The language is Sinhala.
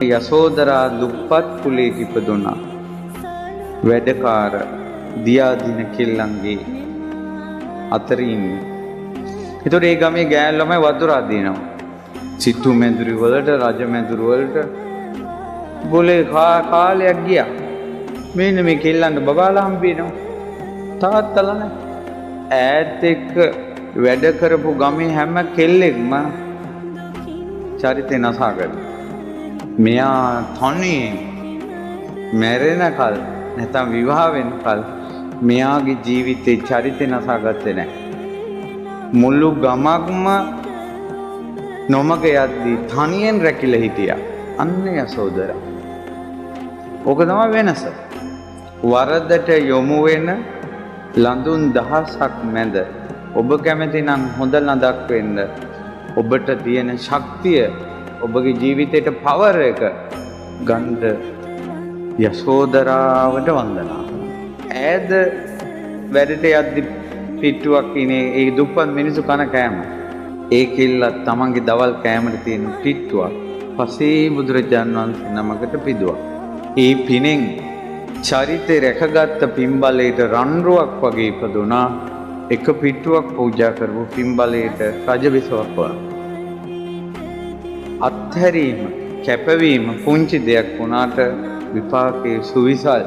යසෝදරා දුප්පත් කුලයක ඉපදුණා. වැඩකාර දියාදින කෙල්ලන්ගේ අතර ඉන්නේ. ඒතකොට ඒ ගමේ ගෑනු ළමයි වතුර අදිනවා. සිටු මැදුරු වලට රජ මැදුරු වලට බොලේ කාලයක් ගියා. මෙන්න මේ කෙල්ලන්ට බබාලා හම්බෙනවා. තාත්තලා නැහැ. ඈත් එක්ක වැඩ කරපු ගමේ හැම කෙල්ලෙක්ම චරිතේ නසා ගන්නවා. මෙයා තනියෙන් මැරෙනකල් නැත්නම් විවාහ වෙනකල් මෙයාගේ ජීවිතේ චරිතේ නසාගත්තේ නැහැ. මුළු ගමක්ම නොමග යද්දී තනියෙන් රැකිලා හිටියා. අන්න යසෝදරා. ඕක තමයි වෙනස. වරදට යොමු වෙන ලඳුන් දහසක් මැද ඔබ කැමති නම් හොඳ ලඳක් වෙන්න ඔබට තියෙන ශක්තිය ඔබගේ ජීවිතේට පවර් එක ගන්න යසෝදරාවට වන්දනා. ඈද වැඩට යද්දි පිට්ටුවක් ඉනේ ඒ දුප්පත් මිනිස්සු කන කෑම. ඒ කිල්ලත් තමන්ගේ දවල් කෑමට තියෙන පිට්ටුවක් පසේ බුදුරජාණන් වහන්සේ නමකට පිදුවා. ඒ පිනෙන් චරිතේ රැකගත්ත පින්බලයට රන්රුවක් වගේ ඉපදුනා. එක පිට්ටුවක් පූජා කරපු පින්බලයට රජබිසවක් වුණා. අත්හැරීම කැපවීම පුංචි දෙයක් වුණාට විපාකයේ සුවිසල්